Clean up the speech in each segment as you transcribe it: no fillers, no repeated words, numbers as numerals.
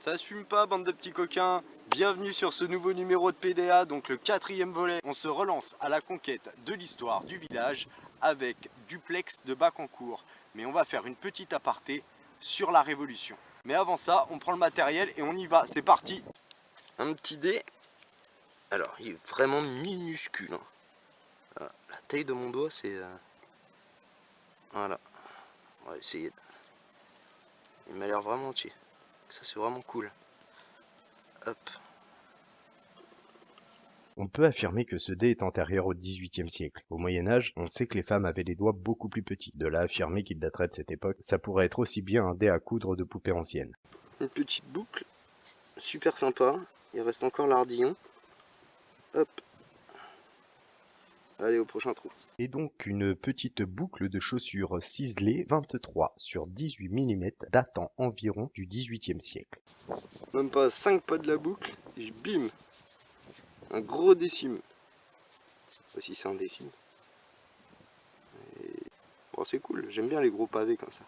Ça assume pas, bande de petits coquins. Bienvenue sur ce nouveau numéro de PDA, donc le 4e volet. On se relance à la conquête de l'histoire du village avec Duplex de Bacancourt. Mais on va faire une petite aparté sur la Révolution. Mais avant ça, on prend le matériel et on y va. C'est parti. Un petit dé. Alors, il est vraiment minuscule. Voilà, la taille de mon doigt, c'est... Voilà. On va essayer. Il m'a l'air vraiment entier. Ça, c'est vraiment cool. Hop. On peut affirmer que ce dé est antérieur au XVIIIe siècle. Au Moyen-Âge, on sait que les femmes avaient les doigts beaucoup plus petits. De là à affirmer qu'il daterait de cette époque, ça pourrait être aussi bien un dé à coudre de poupée ancienne. Une petite boucle. Super sympa. Il reste encore l'ardillon. Hop. Allez, au prochain trou. Et donc une petite boucle de chaussures ciselée 23 sur 18 mm datant environ du XVIIIe siècle. Même pas 5 pas de la boucle. Et bim. Un gros décime. Voici c'est un décime. Et... Bon, c'est cool. J'aime bien les gros pavés comme ça.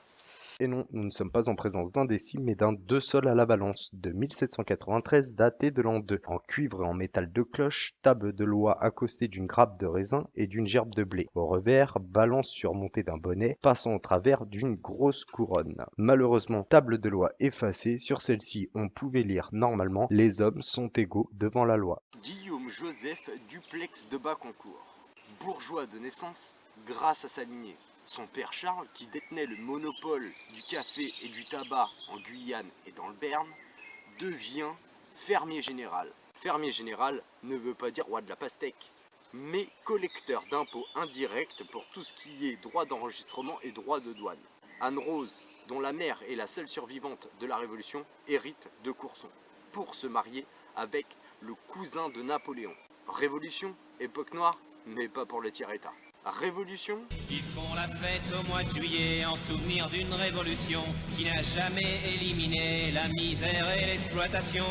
Et non, nous ne sommes pas en présence d'un décime, mais d'un 2 sol à la balance de 1793 daté de l'an 2, en cuivre et en métal de cloche, table de loi accostée d'une grappe de raisin et d'une gerbe de blé. Au revers, balance surmontée d'un bonnet, passant au travers d'une grosse couronne. Malheureusement, table de loi effacée, sur celle-ci on pouvait lire normalement « Les hommes sont égaux devant la loi ». Guillaume Joseph Duplex de Bacancourt. Bourgeois de naissance, grâce à sa lignée. Son père Charles, qui détenait le monopole du café et du tabac en Guyane et dans le Béarn, devient fermier général. Fermier général ne veut pas dire roi de la pastèque, mais collecteur d'impôts indirects pour tout ce qui est droit d'enregistrement et droit de douane. Anne-Rose, dont la mère est la seule survivante de la Révolution, hérite de Courson pour se marier avec le cousin de Napoléon. Révolution, époque noire, mais pas pour le tiers-état. Révolution. Ils font la fête au mois de juillet en souvenir d'une révolution qui n'a jamais éliminé la misère et l'exploitation.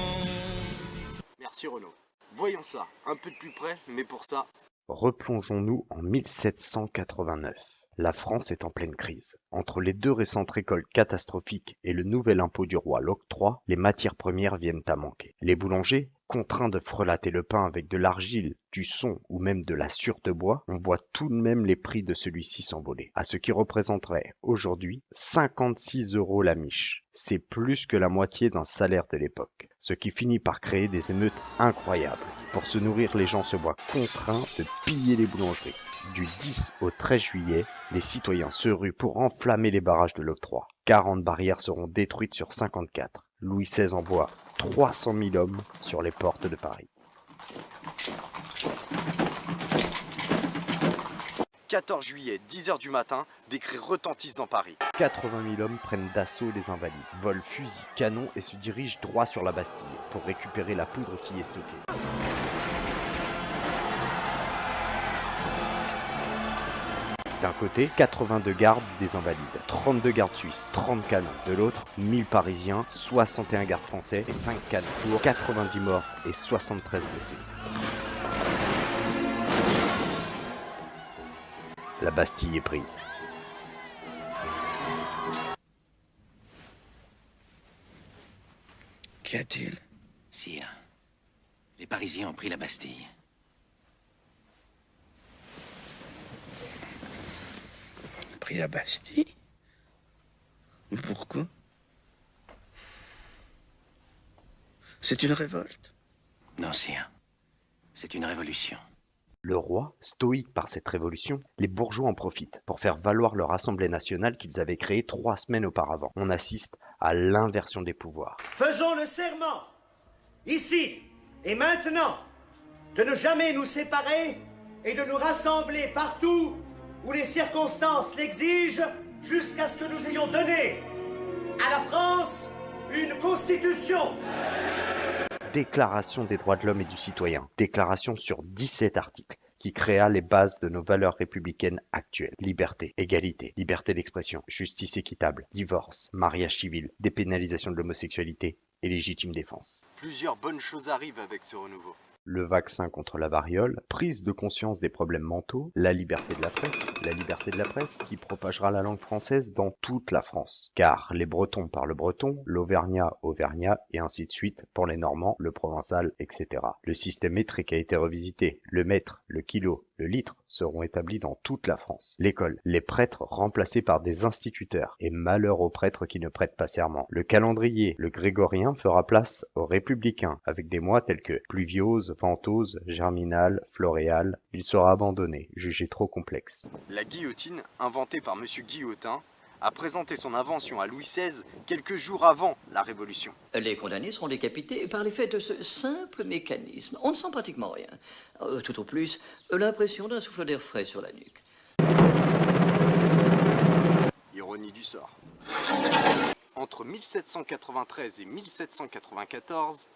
Merci Renaud. Voyons ça, un peu de plus près, mais pour ça... Replongeons-nous en 1789. La France est en pleine crise. Entre les deux récentes récoltes catastrophiques et le nouvel impôt du roi, l'octroi, les matières premières viennent à manquer. Les boulangers, contraints de frelater le pain avec de l'argile, du son ou même de la sciure de bois, on voit tout de même les prix de celui-ci s'envoler, à ce qui représenterait aujourd'hui 56 € la miche. C'est plus que la moitié d'un salaire de l'époque, ce qui finit par créer des émeutes incroyables. Pour se nourrir, les gens se voient contraints de piller les boulangeries. Du 10 au 13 juillet, les citoyens se ruent pour enflammer les barrages de l'octroi. 40 barrières seront détruites sur 54. Louis XVI envoie 300 000 hommes sur les portes de Paris. 14 juillet, 10 h du matin, des cris retentissent dans Paris. 80 000 hommes prennent d'assaut les invalides, volent fusils, canons et se dirigent droit sur la Bastille pour récupérer la poudre qui y est stockée. D'un côté, 82 gardes des Invalides, 32 gardes suisses, 30 canons. De l'autre, 1000 Parisiens, 61 gardes français et 5 canons. Pour 90 morts et 73 blessés. La Bastille est prise. Qu'y a-t-il? Sire, les Parisiens ont pris la Bastille. Pris la Bastille? Pourquoi? C'est une révolte? Non, sire. C'est une révolution. Le roi, stoïque par cette révolution, les bourgeois en profitent pour faire valoir leur assemblée nationale qu'ils avaient créée 3 semaines auparavant. On assiste à l'inversion des pouvoirs. Faisons le serment, ici et maintenant, de ne jamais nous séparer et de nous rassembler partout où les circonstances l'exigent, jusqu'à ce que nous ayons donné à la France une constitution. Déclaration des droits de l'homme et du citoyen. Déclaration sur 17 articles qui créa les bases de nos valeurs républicaines actuelles. Liberté, égalité, liberté d'expression, justice équitable, divorce, mariage civil, dépénalisation de l'homosexualité et légitime défense. Plusieurs bonnes choses arrivent avec ce renouveau. le vaccin contre la variole, prise de conscience des problèmes mentaux, la liberté de la presse qui propagera la langue française dans toute la France. Car les Bretons parlent breton, l'Auvergnat auvergnat et ainsi de suite pour les Normands, le provençal, etc. Le système métrique a été revisité, le mètre, le kilo, le litre seront établis dans toute la France. L'école, les prêtres remplacés par des instituteurs, et malheur aux prêtres qui ne prêtent pas serment. Le calendrier, le grégorien fera place aux républicains, avec des mois tels que pluviose, ventose, germinal, floréal. Il sera abandonné, jugé trop complexe. La guillotine, inventée par M. Guillotin, a présenté son invention à Louis XVI quelques jours avant la Révolution. Les condamnés seront décapités par l'effet de ce simple mécanisme. On ne sent pratiquement rien. Tout au plus, l'impression d'un souffle d'air frais sur la nuque. Ironie du sort. Entre 1793 et 1794,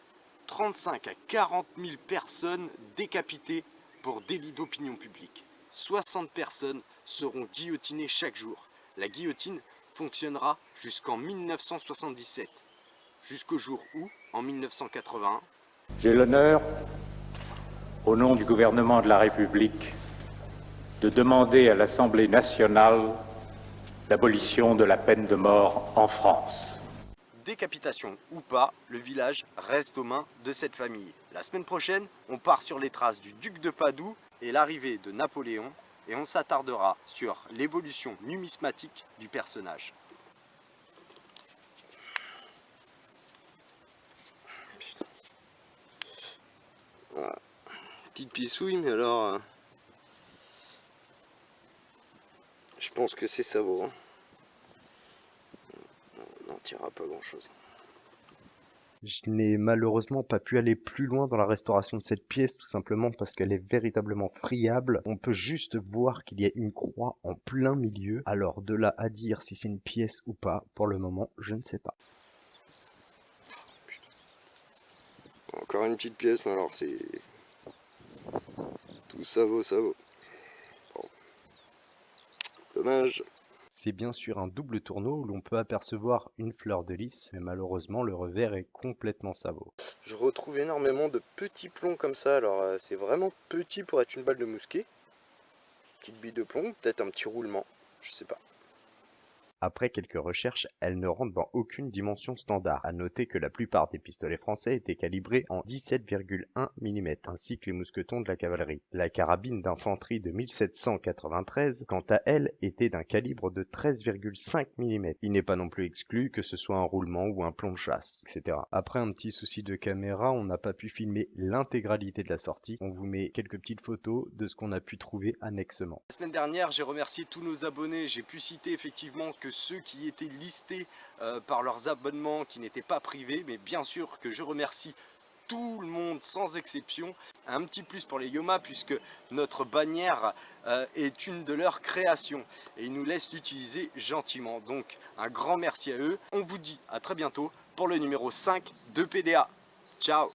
35 à 40 000 personnes décapitées pour délit d'opinion publique. 60 personnes seront guillotinées chaque jour. La guillotine fonctionnera jusqu'en 1977, jusqu'au jour où, en 1981, j'ai l'honneur, au nom du gouvernement de la République, de demander à l'Assemblée nationale l'abolition de la peine de mort en France. Décapitation ou pas, le village reste aux mains de cette famille. La semaine prochaine, on part sur les traces du duc de Padoue et l'arrivée de Napoléon, et on s'attardera sur l'évolution numismatique du personnage. Putain. Voilà. Petite pissouille, mais alors... je pense que c'est savon. On n'en tirera pas grand-chose. Je n'ai malheureusement pas pu aller plus loin dans la restauration de cette pièce, tout simplement parce qu'elle est véritablement friable. On peut juste voir qu'il y a une croix en plein milieu. Alors de là à dire si c'est une pièce ou pas, pour le moment, je ne sais pas. Encore une petite pièce, mais alors c'est... tout ça vaut, ça vaut. Bon. Dommage. C'est bien sûr un double tourneau où l'on peut apercevoir une fleur de lys, mais malheureusement le revers est complètement sabot. Je retrouve énormément de petits plombs comme ça, alors c'est vraiment petit pour être une balle de mousquet. Petite bille de plomb, peut-être un petit roulement, je sais pas. Après quelques recherches, elle ne rentre dans aucune dimension standard. À noter que la plupart des pistolets français étaient calibrés en 17,1 mm, ainsi que les mousquetons de la cavalerie. La carabine d'infanterie de 1793, quant à elle, était d'un calibre de 13,5 mm. Il n'est pas non plus exclu que ce soit un roulement ou un plomb de chasse, etc. Après un petit souci de caméra, on n'a pas pu filmer l'intégralité de la sortie. On vous met quelques petites photos de ce qu'on a pu trouver annexement. La semaine dernière, j'ai remercié tous nos abonnés. J'ai pu citer effectivement que ceux qui étaient listés par leurs abonnements, qui n'étaient pas privés, mais bien sûr que je remercie tout le monde sans exception. Un petit plus pour les Yoma puisque notre bannière est une de leurs créations et ils nous laissent l'utiliser gentiment. Donc un grand merci à eux. On vous dit à très bientôt pour le numéro 5 de PDA. Ciao!